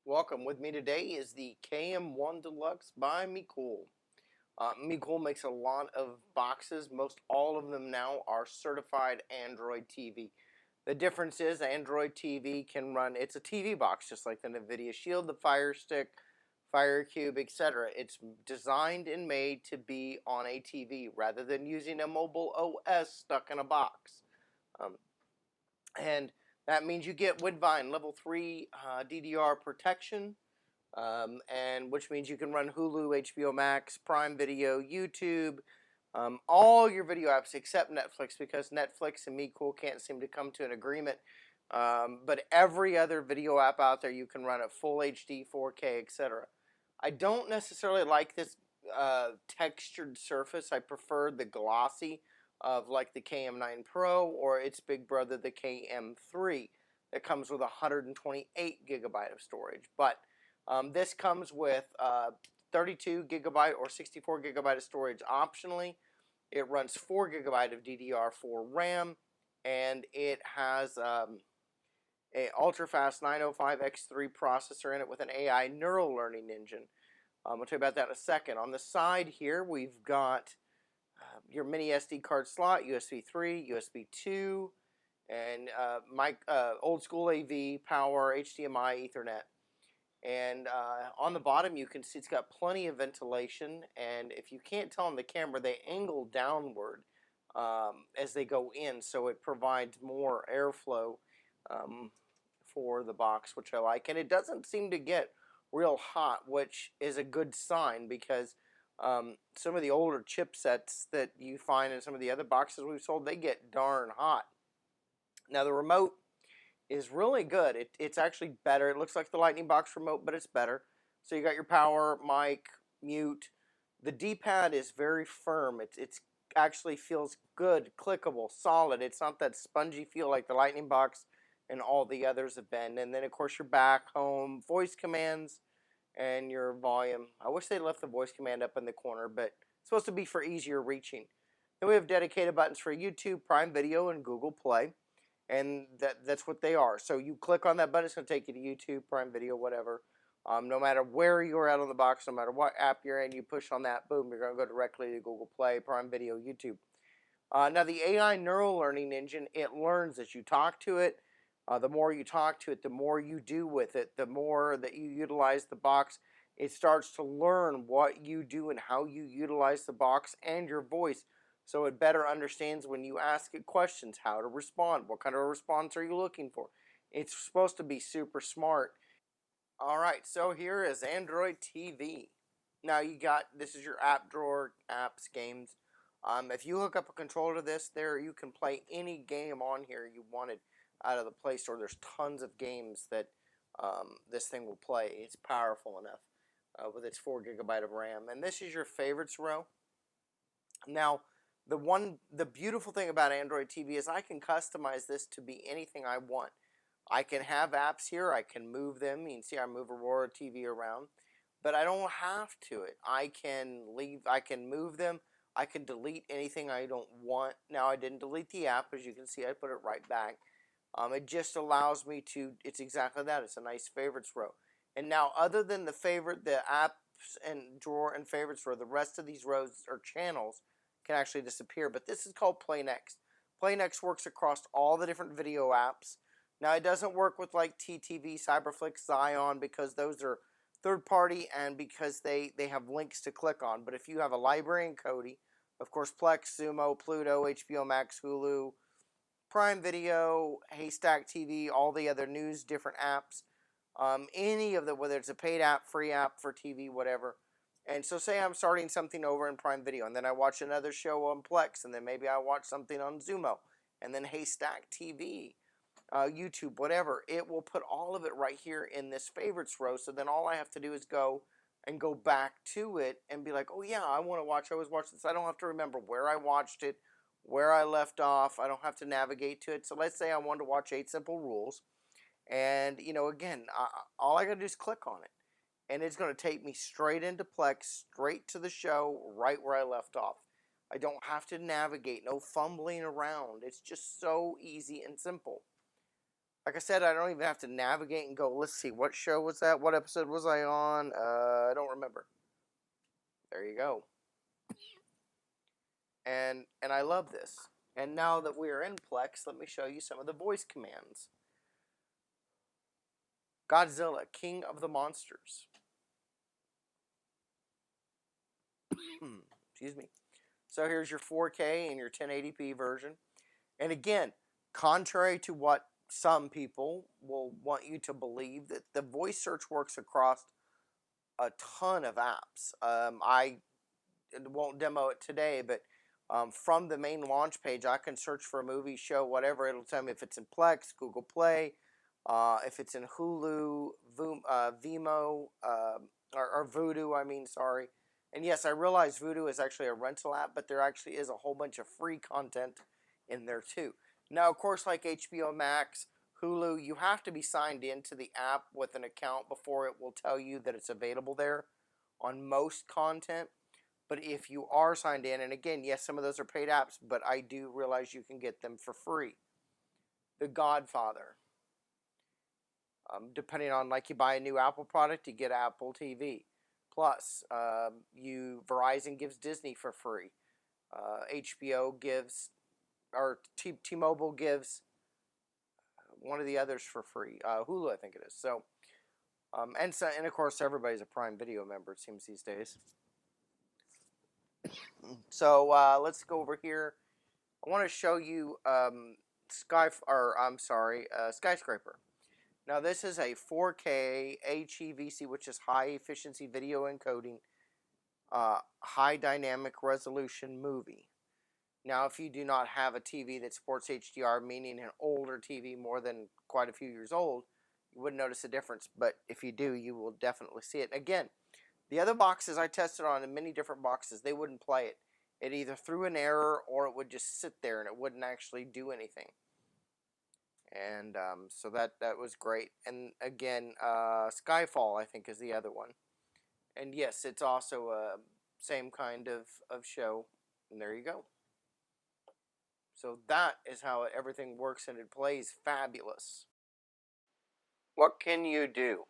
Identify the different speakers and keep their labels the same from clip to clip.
Speaker 1: Welcome. With me today is the KM1 Deluxe by Mikul. Mikul makes a lot of boxes. Most all of them now are certified Android TV. The difference is Android TV can run, it's a TV box just like the NVIDIA Shield, the Fire Stick, Fire Cube, etc. It's designed and made to be on a TV rather than using a mobile OS stuck in a box. And that means you get Woodbine level 3 DDR protection, and which means you can run Hulu, HBO Max, Prime Video, YouTube, all your video apps except Netflix, because Netflix and MeCool can't seem to come to an agreement. But every other video app out there you can run at full HD, 4K, etc. I don't necessarily like this textured surface. I prefer the glossy of like the KM9 Pro or its big brother, the KM3, that comes with 128 gigabyte of storage. But this comes with 32 gigabyte or 64 gigabyte of storage optionally. It runs 4 gigabyte of DDR4 RAM, and it has a ultra-fast 905X3 processor in it with an AI Neuro learning engine. I'll tell you about that in a second. On the side here, we've got your mini SD card slot, USB 3, USB 2, and old school AV, power, HDMI, Ethernet. And on the bottom, you can see it's got plenty of ventilation. And if you can't tell on the camera, they angle downward as they go in, so it provides more airflow for the box, which I like. And it doesn't seem to get real hot, which is a good sign, because some of the older chipsets that you find in some of the other boxes we've sold, they get darn hot. Now the remote is really good. It's actually better. It looks like the Lightning Box remote, but it's better. So you got your power, mic, mute. The D-pad is very firm. It's actually feels good, clickable, solid. It's not that spongy feel like the Lightning Box and all the others have been. And then of course your back, home, voice commands, and your volume. I wish they left the voice command up in the corner, but it's supposed to be for easier reaching. Then we have dedicated buttons for YouTube, Prime Video, and Google Play. And that's what they are. So you click on that button, it's going to take you to YouTube, Prime Video, whatever. No matter where you're at on the box, no matter what app you're in, you push on that, boom, you're going to go directly to Google Play, Prime Video, YouTube. Now the AI Neural Learning Engine, it learns as you talk to it. The more you talk to it, the more you do with it, the more that you utilize the box, it starts to learn what you do and how you utilize the box and your voice. So it better understands when you ask it questions, how to respond, what kind of response are you looking for. It's supposed to be super smart. Alright, so here is Android TV. Now you got, this is your app drawer, apps, games. If you hook up a controller to this, you can play any game on here you wanted out of the Play Store. There's tons of games that this thing will play. It's powerful enough with its 4 gigabyte of RAM. And this is your favorites row. Now, the beautiful thing about Android TV is I can customize this to be anything I want. I can have apps here, I can move them. You can see I move Aurora TV around, but I don't have to it. I can move them. I can delete anything I don't want. Now, I didn't delete the app, as you can see, I put it right back. It just allows me to, it's exactly that, it's a nice favorites row. And now, other than the apps and drawer and favorites row, the rest of these rows or channels can actually disappear. But this is called Play Next. Play Next works across all the different video apps. Now, it doesn't work with like TTV, Cyberflix, Zion, because those are third party and because they have links to click on. But if you have a library in Kodi, of course, Plex, Sumo, Pluto, HBO Max, Hulu, Prime Video, Haystack TV, all the other news, different apps, any of them, whether it's a paid app, free app for TV, whatever. And so say I'm starting something over in Prime Video, and then I watch another show on Plex, and then maybe I watch something on Zumo, and then Haystack TV, YouTube, whatever. It will put all of it right here in this favorites row, so then all I have to do is go back to it and be like, oh yeah, I want to watch, I always watch this. I don't have to remember where I watched it, where I left off. I don't have to navigate to it. So let's say I wanted to watch 8 Simple Rules, and again, all I gotta do is click on it. And it's going to take me straight into Plex, straight to the show, right where I left off. I don't have to navigate, no fumbling around. It's just so easy and simple. Like I said, I don't even have to navigate and go, let's see, what show was that? What episode was I on? I don't remember. There you go. And I love this. And now that we are in Plex, let me show you some of the voice commands. Godzilla, King of the Monsters. Excuse me. So here's your 4K and your 1080p version. And again, contrary to what some people will want you to believe, that the voice search works across a ton of apps. I won't demo it today, but from the main launch page, I can search for a movie, show, whatever. It'll tell me if it's in Plex, Google Play, if it's in Hulu, Vimo, or Vudu, I mean, sorry. And yes, I realize Vudu is actually a rental app, but there actually is a whole bunch of free content in there too. Now, of course, like HBO Max, Hulu, you have to be signed into the app with an account before it will tell you that it's available there on most content. But if you are signed in, and again, yes, some of those are paid apps, but I do realize you can get them for free. The Godfather. Depending on, like, you buy a new Apple product, you get Apple TV. Plus, Verizon gives Disney for free. HBO gives, or T-Mobile gives one of the others for free. Hulu, I think it is. So, and of course, everybody's a Prime Video member, it seems these days. So let's go over here. I want to show you Skyscraper. Now this is a 4K HEVC, which is high efficiency video encoding, high dynamic resolution movie. Now if you do not have a TV that supports HDR, meaning an older TV more than quite a few years old, you wouldn't notice a difference. But if you do, you will definitely see it. Again, the other boxes I tested on in many different boxes, they wouldn't play it. It either threw an error or it would just sit there and it wouldn't actually do anything. And so that was great. And again, Skyfall, I think, is the other one. And yes, it's also a same kind of show. And there you go. So that is how everything works, and it plays fabulous. What can you do?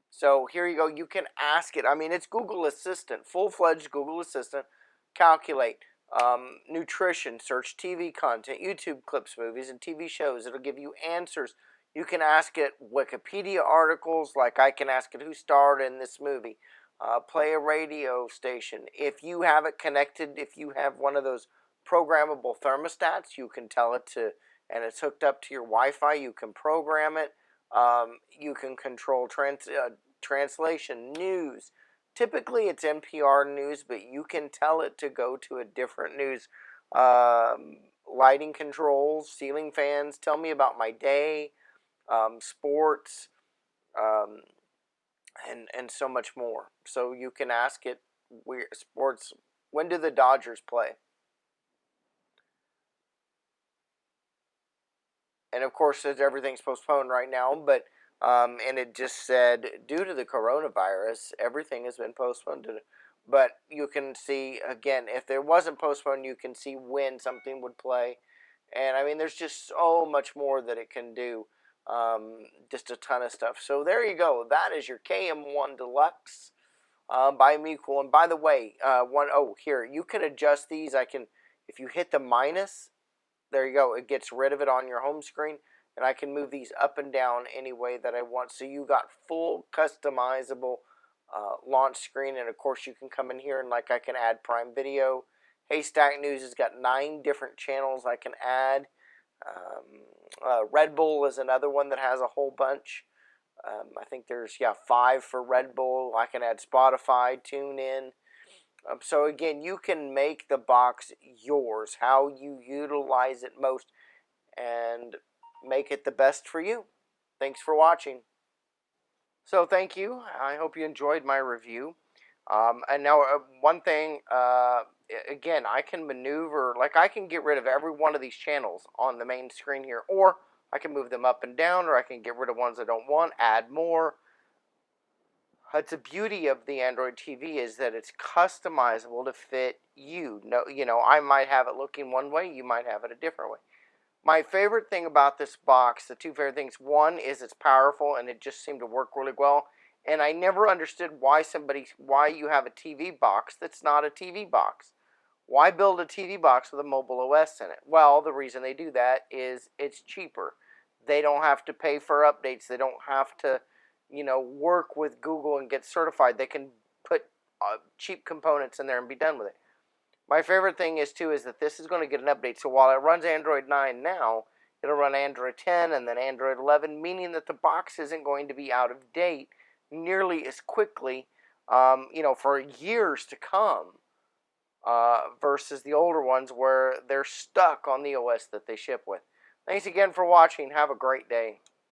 Speaker 1: So here you go. You can ask it. I mean, it's Google Assistant, full-fledged Google Assistant. Calculate nutrition, search TV content, YouTube clips, movies, and TV shows. It'll give you answers. You can ask it Wikipedia articles, like I can ask it who starred in this movie. Play a radio station. If you have it connected, if you have one of those programmable thermostats, you can tell it to, and it's hooked up to your Wi-Fi, you can program it. You can control translation, news. Typically it's NPR news, but you can tell it to go to a different news. Lighting controls, ceiling fans, tell me about my day, sports, and so much more. So you can ask it, sports, when do the Dodgers play? And of course, everything's postponed right now, but and it just said due to the coronavirus, everything has been postponed. But you can see again, if there wasn't postponed, you can see when something would play, and I mean, there's just so much more that it can do. Just a ton of stuff. So there you go. That is your KM1 Deluxe by Mecool. And by the way, here you can adjust these. If you hit the minus. There you go. It gets rid of it on your home screen, and I can move these up and down any way that I want. So you got full customizable launch screen, and of course you can come in here and I can add Prime Video. Haystack News has got 9 different channels I can add. Red Bull is another one that has a whole bunch. I think there's 5 for Red Bull. I can add Spotify, TuneIn. So again, you can make the box yours, how you utilize it most, and make it the best for you. Thanks for watching. So thank you. I hope you enjoyed my review. And now one thing, again, I can maneuver, I can get rid of every one of these channels on the main screen here, or I can move them up and down, or I can get rid of ones I don't want, add more. That's the beauty of the Android TV, is that it's customizable to fit you. No, I might have it looking one way, you might have it a different way. My favorite thing about this box, the two favorite things, one is it's powerful and it just seemed to work really well. And I never understood why you have a TV box that's not a TV box. Why build a TV box with a mobile OS in it? Well, the reason they do that is it's cheaper. They don't have to pay for updates. They don't have to, work with Google and get certified. They can put cheap components in there and be done with it. My favorite thing is that this is going to get an update. So while it runs Android 9 now, it'll run Android 10 and then Android 11, meaning that the box isn't going to be out of date nearly as quickly, for years to come, versus the older ones where they're stuck on the OS that they ship with. Thanks again for watching. Have a great day.